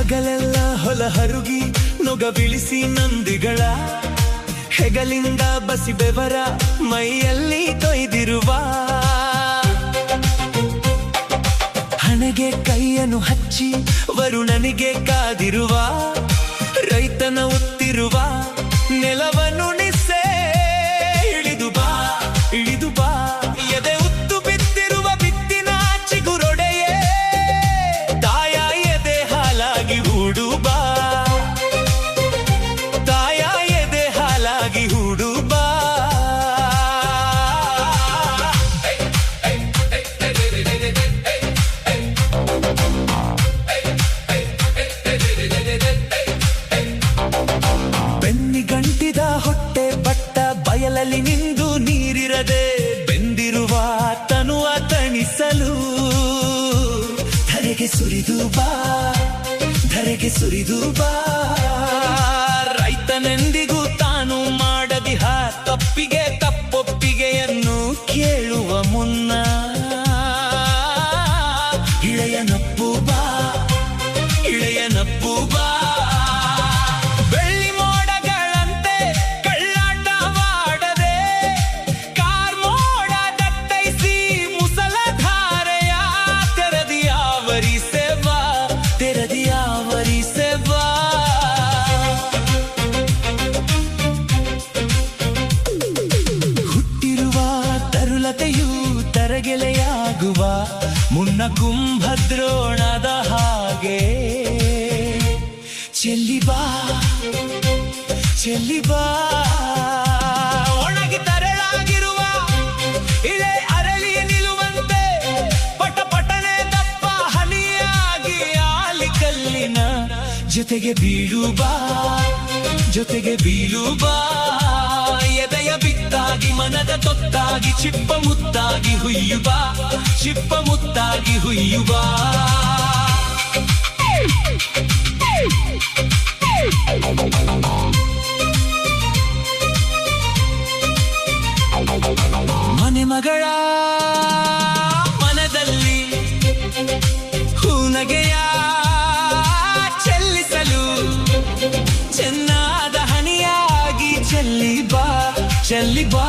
ಹಗಲೆಲ್ಲ ಹೊಲ ಹರುಗಿ ನೊಗ ಬಿಳಿಸಿ ನಂದಿಗಳ ಹೆಗಲಿಂದ ಬಸಿ ಬೆವರ ಮೈಯಲ್ಲಿ ತೊಯ್ದಿರುವ ಹಣೆಗೆ ಕೈಯನ್ನು ಹಚ್ಚಿ ವರುಣನಿಗೆ ಕಾದಿರುವ ರೈತನ ಒತ್ತಿರುವ ನೆಲವನ್ನು ನಿಸ್ಸೆ ಇಳಿದು ಬಾ ಇಳಿದು ಬಾ ಎದೆ ಉತ್ತು ಬಿತ್ತಿರುವ ಬಿತ್ತಿನ ಚಿಗುರೊಡೆಯೇ ತಾಯ ಎದೆ ಹಾಲಾಗಿ ಹೂಡು ಬಾ ತಾಯ ಎದೆ ಹಾಲಾಗಿ ಹೂಡು ಬಾ ಬೆನ್ನಿಗಂಟಿದ ಹೊಟ್ಟೆ ಬಟ್ಟ ಬಯಲಲ್ಲಿ ನಿಂದು ನೀರಿರದೆ ಬೆಂದಿರುವ ತನುವ ತಣಿಸಲು ಧರೆಗೆ ಸುರಿದು ಬಾ ಧರೆಗೆ ಸುರಿದು ಬಾ ರೈತನೆಂದಿಗೂ ತಾನು ಮಾಡದಿಹ ತಪ್ಪಿಗೆ ತಪ್ಪೊಪ್ಪಿಗೆಯನ್ನು ಕೇಳುವ ಮುನ್ನ ಇಳೆಯ ನಪ್ಪು ಬಾ ಇಳೆಯ ನಪ್ಪು ಬಾ ಹುಟ್ಟಿರುವ ತರುಲತೆಯು ತರಗೆಲೆಯಾಗುವ ಮುನ್ನ ಕುಂಭದ್ರೋಣದ ಹಾಗೆ ಚೆಲ್ಲಿಬಾ ಚೆಲ್ಲಿಬಾ ಒಣಗಿ ತರಳಾಗಿರುವ ಇಳೆ ಅರಳಿ ನಿಲ್ಲುವಂತೆ ಪಟ ಪಟನೆ ದಪ್ಪ ಹನಿಯಾಗಿ ಆಲಿ ಕಲ್ಲಿನ ಜೊತೆಗೆ ಬೀಳುಬಾ ಜೊತೆಗೆ ಬೀಳುಬಾ ಎದೆಯ ಬಿತ್ತಾಗಿ ಮನದ ತೊತ್ತಾಗಿ ಚಿಪ್ಪ ಮುತ್ತಾಗಿ ಹುಯ್ಯುಬಾ ಚಿಪ್ಪ ಮುತ್ತಾಗಿ ಹುಯ್ಯುಬಾ ಮನೆ ಮಗಳ ಮನದಲ್ಲಿ ಹೂನಗೆಯ ಚೆಲ್ಲಿಸಲು ಚೆನ್ನಾದ ಹನಿಯಾಗಿ ಚೆಲ್ಲಿಬಾ ಚೆಲ್ಲಿಬಾ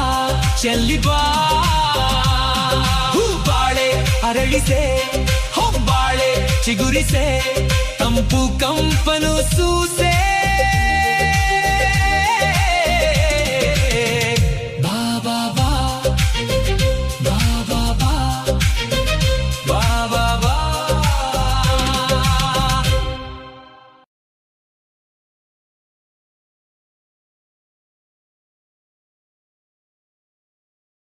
ಚೆಲ್ಲಿಬಾ ಹೂಬಾಳೆ ಅರಳಿಸೆ ಹೊಂಬಾಳೆ ಚಿಗುರಿಸೆ ತಂಪು ಕಂಪನು ಸೂಸೆ